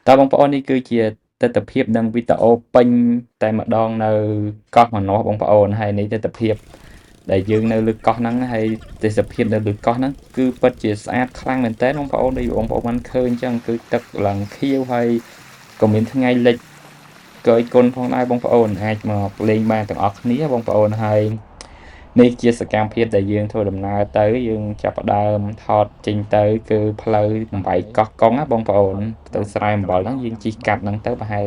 តើបងប្អូននេះគឺជាទស្សនវិជ្ជានិងវីដេអូពេញតែម្ដងនៅកោះម្នាស់បងប្អូនហើយនេះទស្សនវិជ្ជាដែលយើងនៅលើកោះហ្នឹងហើយទេសភាពនៅលើកោះហ្នឹងគឺពិតជាស្អាតខ្លាំងមែនតើបងប្អូនដូចបងប្អូនបានឃើញអញ្ចឹងគឺទឹកឡើងខៀវហើយក៏មានថ្ងៃលិចកយគុណផងដែរបងប្អូនអាចមកលេងបានទាំងអស់គ្នាបងប្អូនហើយនេះជាសកម្មភាពដែលយើងធ្វើដំណើរទៅយើងចាប់ផ្ដើមថតចេញទៅគឺផ្លូវបំបីកោះកុងណាបងប្អូនទៅស្រែអំបិលហ្នឹងយើងជិះកាត់ហ្នឹងទៅប្រហែល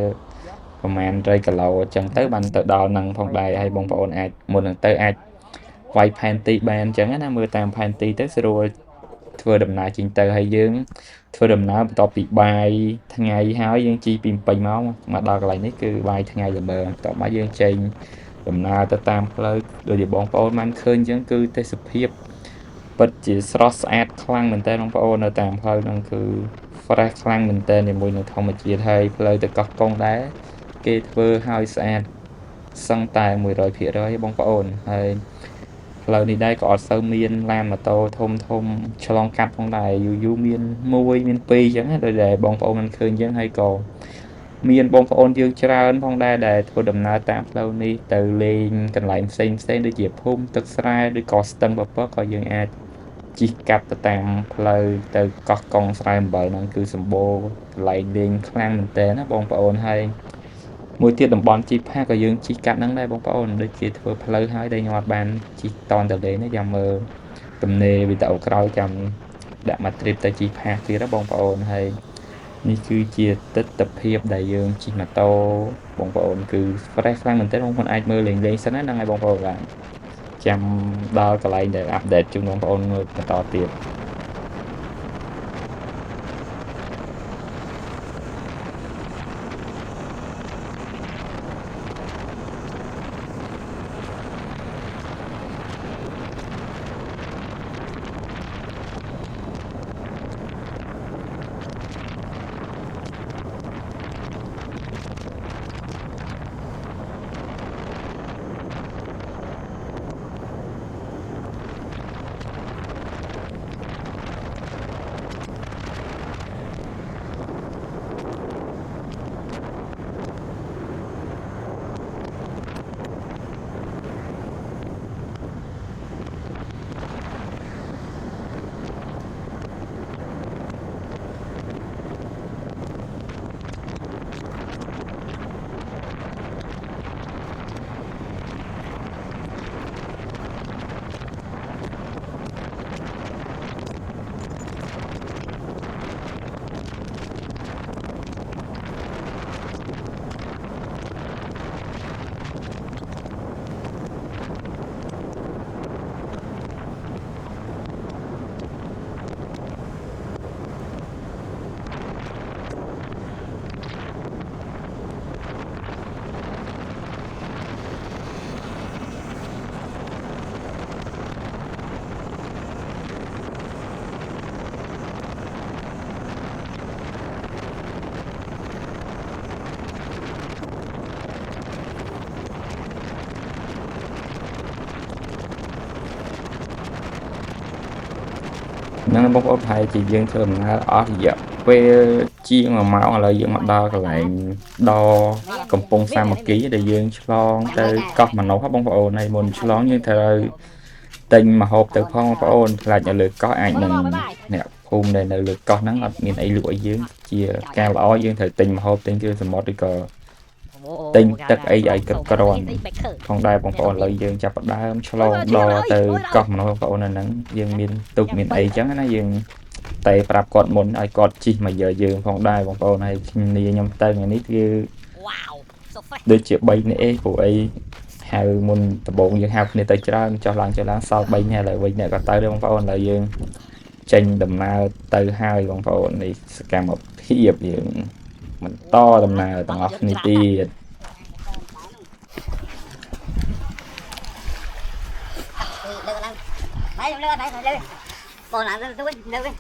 ប្រហែល100គីឡូអញ្ចឹងទៅបានទៅដល់ហ្នឹងផងដែរហើយបងប្អូនអាចមុនហ្នឹងទៅអាចវាយផែនទីបានអញ្ចឹងណាមើលតាមផែនទីទៅស្រួលធ្វើដំណើរចេញទៅហើយយើងធ្វើដំណើរបន្ទាប់ពីបាយថ្ងៃហើយយើងជិះពីពេញមកដល់កន្លែងនេះគឺបាយថ្ងៃល្មមបន្ទាប់មកយើងចេញដំណើរទៅតាមផ្លូវដូចជាបងប្អូនបានឃើញអញ្ចឹងគឺទេសភាពពិតជាស្រស់ស្អាតខ្លាំងមែនតើបងប្អូននៅតាមផ្លូវហ្នឹងគឺ fresh ខ្លាំងមែនតើជាមួយនឹងធម្មជាតិហើយផ្លូវទៅកោះកុងដែរគេធ្វើឲ្យស្អាតសឹងតែ100%បងប្អូនហើយផ្លូវនេះដែរក៏អត់សូវមានឡានម៉ូតូធំឆ្លងកាត់ផងដែរយូរមាន1មាន2អញ្ចឹងណាដូចដែលបងប្អូនមិនឃើញអញ្ចឹងហើយក៏មានបងប្អូនយើងច្រើនផងដែរដែលធ្វើដំណើរតាមផ្លូវនេះទៅលេងកន្លែងផ្សេងដូចជាភូមិទឹកស្រែឬក៏ស្ទឹងបពកក៏យើងអាចជិះកាត់ទៅតាមផ្លូវទៅកោះកុងស្រែអំបិលហ្នឹងគឺសម្បូរកន្លែងលេងខ្លាំងមែនតើណាបងប្អូនហើយមួយទៀតតំបន់ជីផាក៏យើងជិះកាត់ហ្នឹងដែរបងប្អូនដូចជាធ្វើផ្លូវហើយដែលខ្ញុំអត់បានជិះតនទៅលេងណាចាំមើលទំនេរវីដេអូក្រោយចាំដាក់មក trip ទៅជីផាទៀតណាបងប្អូនហើយនេះគឺជាទស្សនវិជ្ជាដែលយើងជិះម៉ូតូបងប្អូនគឺ fresh ខ្លាំងមែនតើបងប្អូនអាចមើលលេងសិនណាហ្នឹងហើយបងប្អូនបាទចាំដល់កន្លែងដែលអាប់ដេតជូនបងប្អូនមើលបន្តទៀតហ្នឹងបងប្អូនប្រហែលជាយើងធ្វើដំណើរអស់រយៈពេលជាង1ម៉ោងឥឡូវយើងមកដល់កន្លែងដល់កំពង់សាមគ្គីដែលយើងឆ្លងទៅកោះម្នាស់បងប្អូនហើយមុនឆ្លងយើងត្រូវទិញម្ហូបទៅផងបងប្អូនខ្លាចនៅលើកោះអាចនឹងអ្នកភូមិដែលនៅលើកោះហ្នឹងអត់មានអីលក់ឲ្យយើងជាការល្អយើងត្រូវទិញម្ហូបទិញគ្រឿងសមុទ្រឬក៏ទិញទឹកអីឲ្យគ្រប់គ្រាន់ផងដែរបងប្អូនឥឡូវយើងចាប់ផ្ដើមឆ្លងដល់ទៅកោះម្នាស់បងប្អូននៅហ្នឹងយើងមានទុកមានអីចឹងណាយើងតែប្រាប់គាត់មុនឲ្យគាត់ជិះមកយកយើងផងដែរបងប្អូនហើយខ្ញុំទៅថ្ងៃនេះគឺដូចជា3នាក់ឯងព្រោះអីហៅមុនដំបូងយើងហៅគ្នាទៅច្រើនចុះឡើងសល់3នាក់ឥឡូវវិញអ្នកក៏ទៅដែរបងប្អូនឥឡូវយើងចេញដំណើរទៅហើយបងប្អូននេះសកម្មភាពយើងបន្តដំណើរទាំងអស់គ្នាទៀតបងឡើងទៅវិញទៅវិញ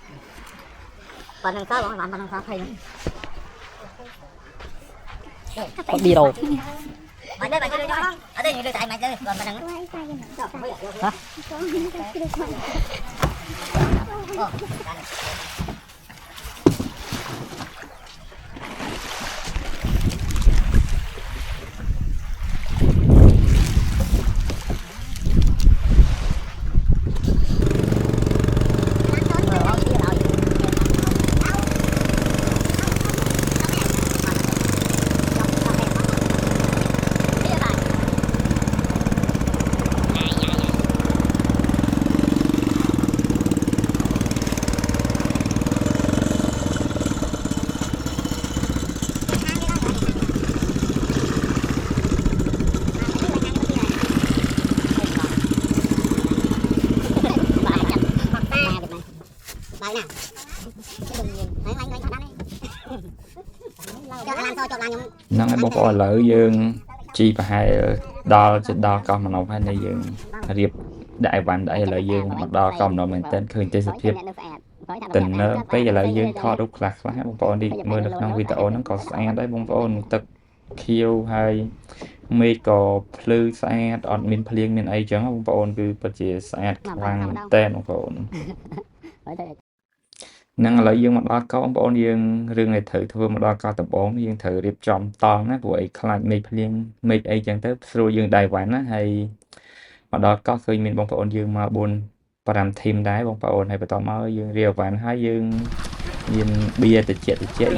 ប៉ុណ្ណឹងតើបងបានប៉ុណ្ណឹងតើភ័យឌីរ៉ូមកđây chơi cho ở đây chơi tại mày chơi còn mà đằng cho làm thôi cho làm nhung ហ្នឹងហើយបងប្អូនឥឡូវយើងជីប្រហែលដល់ជិតដល់កោះម្នប់ហើយនេះយើងរៀបដាក់អីវ៉ាន់ដាក់អីឥឡូវយើងមកដល់កោះម្នប់មែនទែនឃើញទេសភាពទៅនៅពេលឥឡូវយើងថតរូបខ្លះៗបងប្អូននេះមើលនៅក្នុងវីដេអូហ្នឹងក៏ស្អាតដែរបងប្អូនទឹកខៀវហើយមេឃក៏ភ្លឺស្អាតអត់មានភ្លៀងមានអីចឹងបងប្អូនគឺពិតជាស្អាតខ្លាំងមែនទែនបងប្អូន ហ្នឹងឥឡូវយើងមកដល់កោះបងប្អូនយើងរឿងដែលត្រូវធ្វើមកដល់កោះដំបងយើងត្រូវរៀបចំតង់ណាព្រោះអីខ្លាចមេឃភ្លៀងមេឃអីចឹងទៅស្រួលយើងដៃវ៉ាន់ណាហើយមកដល់កោះឃើញមានបងប្អូនយើងមក4 5ធីមដែរបងប្អូនហើយបន្តមកយើងរៀបវ៉ាន់ហើយយើងមានបៀតិចយើងឈៀល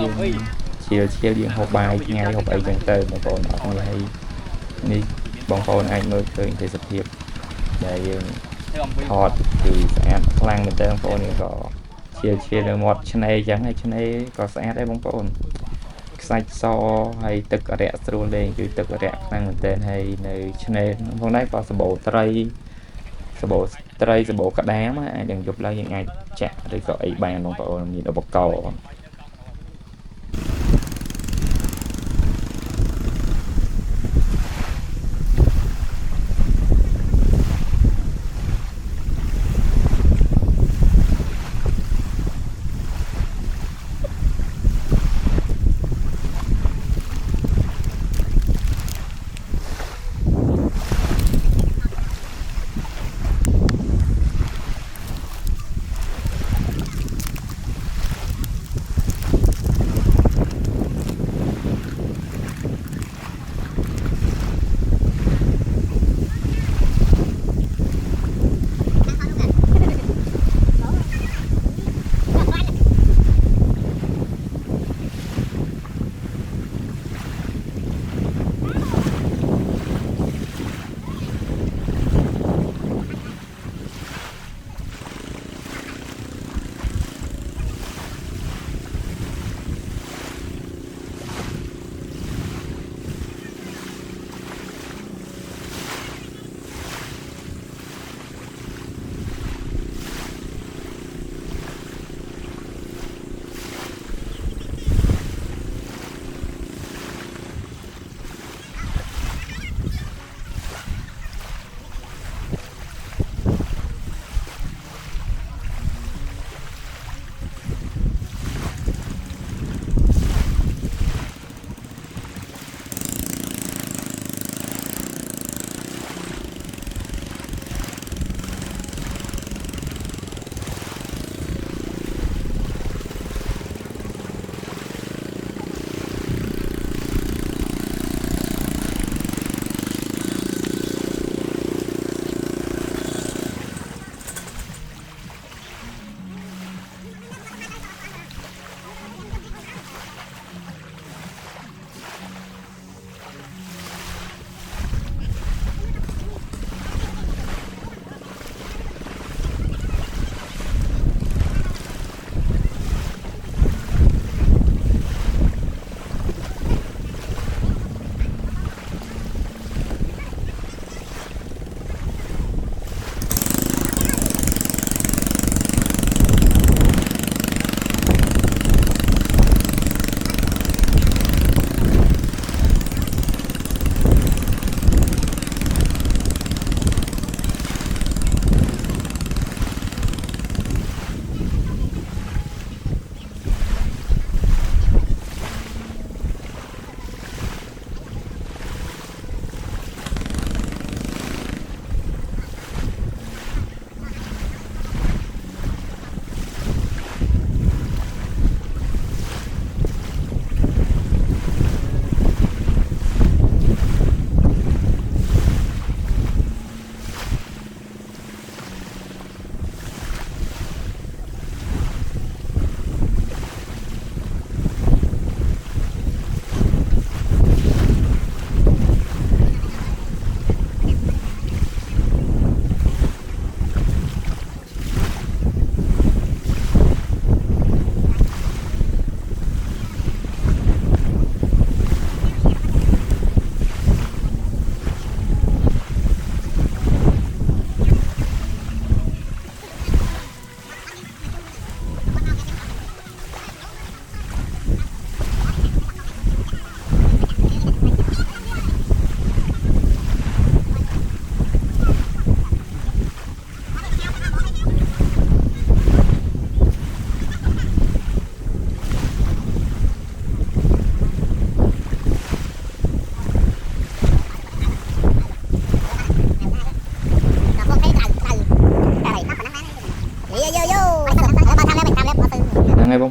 យើងហូបបាយថ្ងៃហូបអីចឹងទៅបងប្អូនអត់នេះហើយនេះបងប្អូនអាចមើលឃើញទេសភាពដែលយើងថតគឺស្អាតខ្លាំងមែនតើបងប្អូននេះក៏ជានៅមាត់ឆ្នេរអញ្ចឹងហើយឆ្នេរក៏ស្អាតដែរបងប្អូនខ្សាច់សហើយទឹកអរិយស្រួលលេងគឺទឹកអរិយខ្លាំងមែនទែនហើយនៅឆ្នេរផងដែរក៏សបោត្រីសបោក្តាមអាចនឹងយប់ឡើងយើងអាចចាក់ឬក៏អីបានបងប្អូនមានឧបករណ៍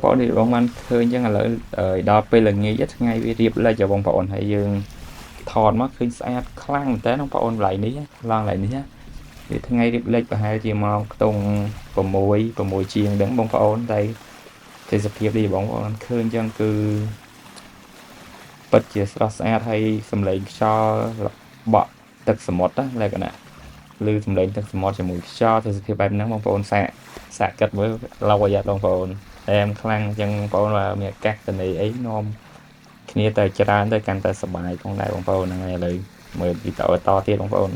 ប្អូននេះបងបានឃើញចឹងឥឡូវដល់ពេលល្ងាចថ្ងៃវារៀបលេចឲ្យបងប្អូនហើយយើងថតមកឃើញស្អាតខ្លាំងមែនតើបងប្អូនកន្លែងនេះឡើងកន្លែងនេះវាថ្ងៃរៀបលេចប្រហែលជាមកខ្ទង់6ជាងដឹងបងប្អូនតែទេសភាពនេះបងប្អូនឃើញចឹងគឺពិតជាស្រស់ស្អាតហើយសំឡេងខ្យល់បក់ទឹកសមុទ្រលក្ខណៈឬសំឡេងទឹកសមុទ្រជាមួយខ្យល់ទេសភាពបែបហ្នឹងបងប្អូនសាកគិតមើលឡយបងប្អូនតែខ្លាំងចឹងបងប្អូនว่าមានអាកាសធានីអីនាំគ្នាទៅច្រើនទៅកាន់តែសប្បាយផងដែរបងប្អូនហ្នឹងហើយឥឡូវមើលវីដេអូតទៀតបងប្អូន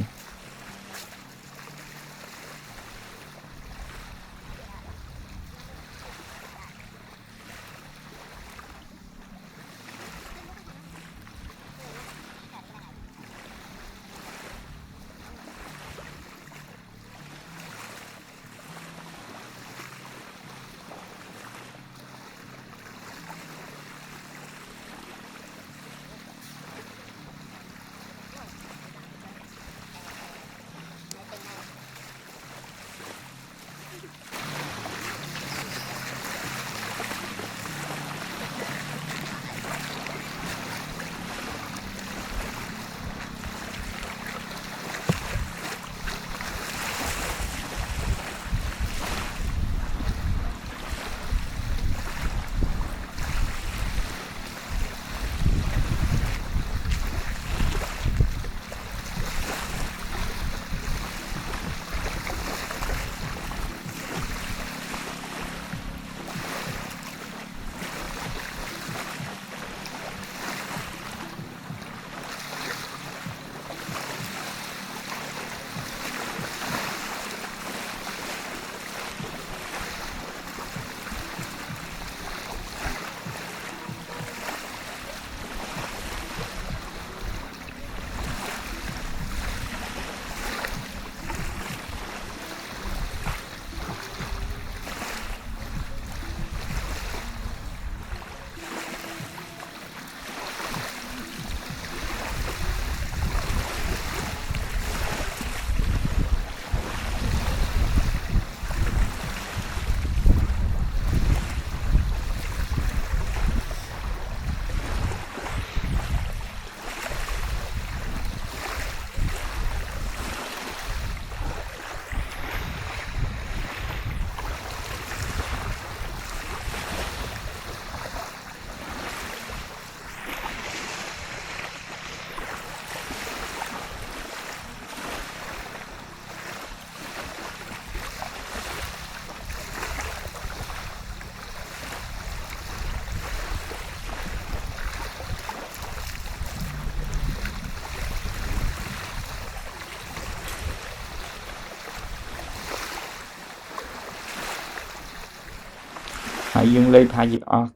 ហើយយើងលេងថាជាអស់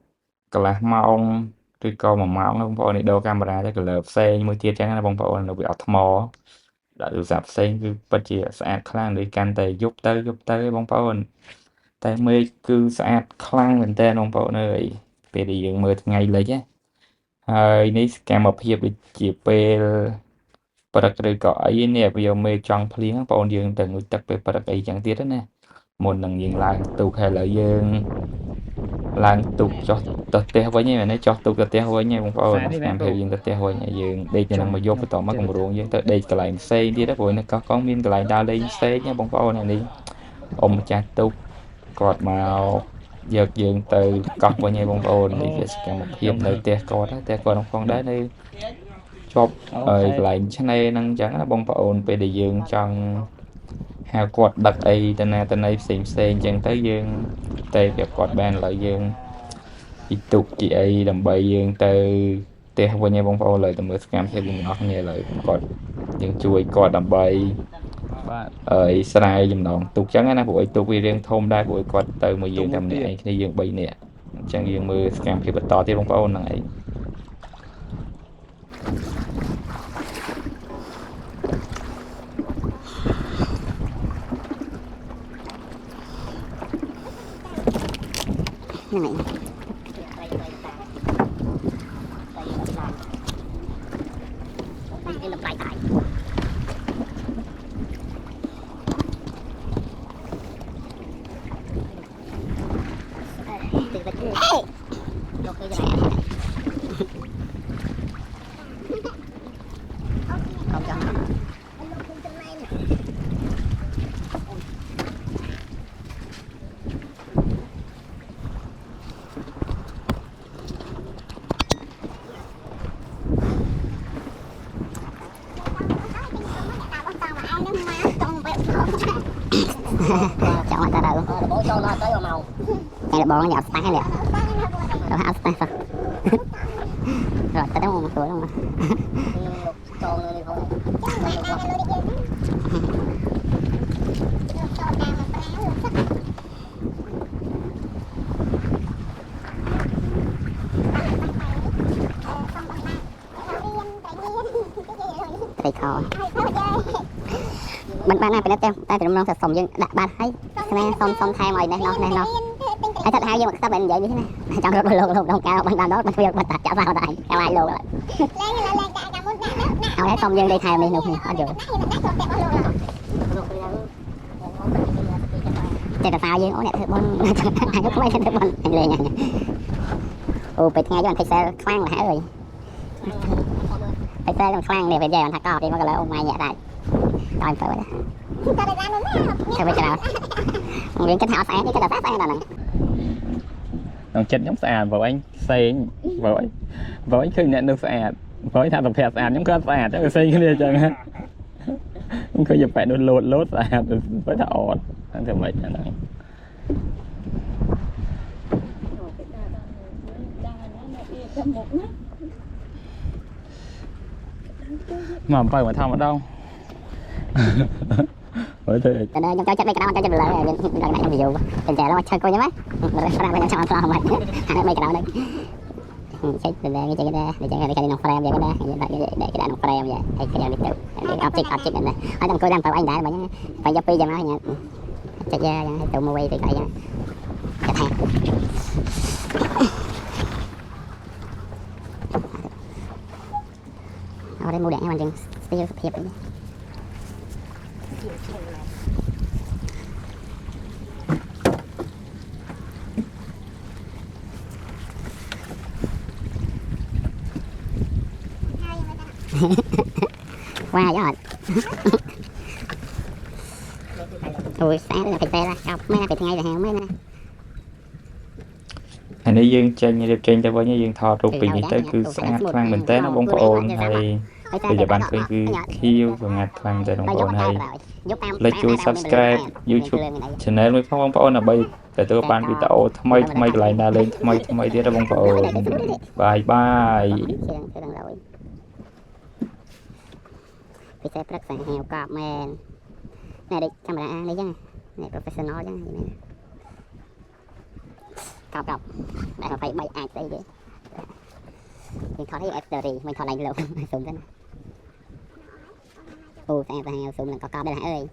កន្លះម៉ោងឬក៏1ម៉ោងបងប្អូននេះដូរកាមេរ៉ាទៅ color ផ្សេងមួយទៀតចឹងណាបងប្អូននៅវាអត់ថ្មដាក់ទូរស័ព្ទផ្សេងគឺពិតជាស្អាតខ្លាំងដូចកាន់តែយប់ទៅបងប្អូនតែមេឃគឺស្អាតខ្លាំងមែនតើបងប្អូនអើយពេលដែលយើងមើលថ្ងៃលិចហើយនេះសកម្មភាពដូចជាពេលព្រឹកឬក៏អីនេះវាមេឃចង់ភ្លៀងបងប្អូនយើងទៅងូតទឹកពេលព្រឹកអីចឹងទៀតណាមុននឹងយើងឡើងទូកហើយឥឡូវយើងឡើងទូកចុះទៅផ្ទះវិញហ្នឹងចុះទូកទៅផ្ទះវិញហ្នឹងបងប្អូនតាមពេលយើងទៅផ្ទះវិញហើយយើងដេកទៅនឹងមកយកបន្តមកកម្រងយើងទៅដេកកន្លែងផ្សេងទៀតព្រោះនៅកោះកុងមានកន្លែងដើរលេងផ្សេងណាបងប្អូននេះអ៊ំម្ចាស់ទូកគាត់មកយកយើងទៅកោះវិញហើយបងប្អូននេះជាសកម្មភាពនៅផ្ទះគាត់ផងដែរនៅជាប់ហើយកន្លែងឆ្នេរហ្នឹងអញ្ចឹងណាបងប្អូនពេលដែលយើងចង់ហៅគាត់ដឹកអីទៅណាទៅណីផ្សេងអញ្ចឹងទៅយើងតែវាគាត់បានឥឡូវយើងពីទុកជាអីដើម្បីយើងទៅផ្ទះវិញឯងបងប្អូនឥឡូវទៅមើលសកម្មភាពទាំងអស់គ្នាឥឡូវគាត់យើងជួយគាត់ដើម្បីបាទស្រាយចំណងទុកអញ្ចឹងណាព្រោះឲ្យទុកវារៀងធំដែរព្រោះគាត់ទៅមួយយើងតែម្នាក់ឯងគ្នាយើង3នាក់អញ្ចឹងយើងមើលសកម្មភាពបន្តទៀតបងប្អូនហ្នឹងឯង như này đây là lại tại từ chọn người ta đâu bố cho nó tới màu này là bò nó nhọt tán nè rồi áo tán sao rồi tới đó một tuổi luôn mà thầy khò mình ban nay phải đem tay phải nó sẽ sống dương đã ban thấy nè xong thay mày này nóไอ้thật hay nhưng mà sao bệnh vậy như thế này trong đó luôn đồng cao bên ban đó mình bây mình tập trả vào đại cao ai luônเอาได้xong dương đi thay mình luôn ở trườngแต่แต่sao dương ố nè thưa bon ai cũng không ai thưa bon anh lên nha ô bị ngay cho anh thấy xe khoan là hả rồi thấy xe khoan này về về anh thắt cọp đi mà cái lỡ ông mai nhẹ đại rồi phải vậy sao bây giờ những cái thảo sáng cái đợt sáng này Nó chết giống sạch vợ anh xây vợ anh khơi nhận được sạch vợ anh thả tập phẹt sạch giống có sạch chắc là xây cái này chẳng hạn không khơi dập phải đôi lốt sạch với thả ổn anh thử mấy cái này mà phải mà thăm ở đâu bởi thế cho nên cho mấy cái đó cho mình lợi gần này trong video tình trạng nó chơi coi nhá mấy rồi ra bên trong sao mà hai mấy cái đó đây chết từ đây cái đây để cho cái nó frame vậy cái đây để cái nó frame vậy hay cái này tự object này ở trong coi làm tàu anh đã mà phải cho pi cho nó nha chạy ra tụi mua quay thì phải cái thang ở đây mua đèn hoàn chừng tiêu thiệp đấy qua gió ui sáng là phải xe ra cọc mấy phải ngay là hàng mấy nè anh ấy dương trên như đẹp trên cho với như dương thò trụ pin tới cứ sáng khoan mình tới nó bông có ồn hay bây giờ bạn cứ kêu và ngạt khoan tại đồng ồn hay lấy chui subscribe YouTube channel mới không có ồn là bây để tôi bạn bị tạo thay lại là lên thay tiếp là bông có ồn bye bye cái xe rất là heo cọp men này đi camera đi chứ này professional chứ này cọp đây phải bay ai đây vậy mình thò thấy FD mình thò lại luôn xuống thế này ô xe heo xuống là cọp đây là ơi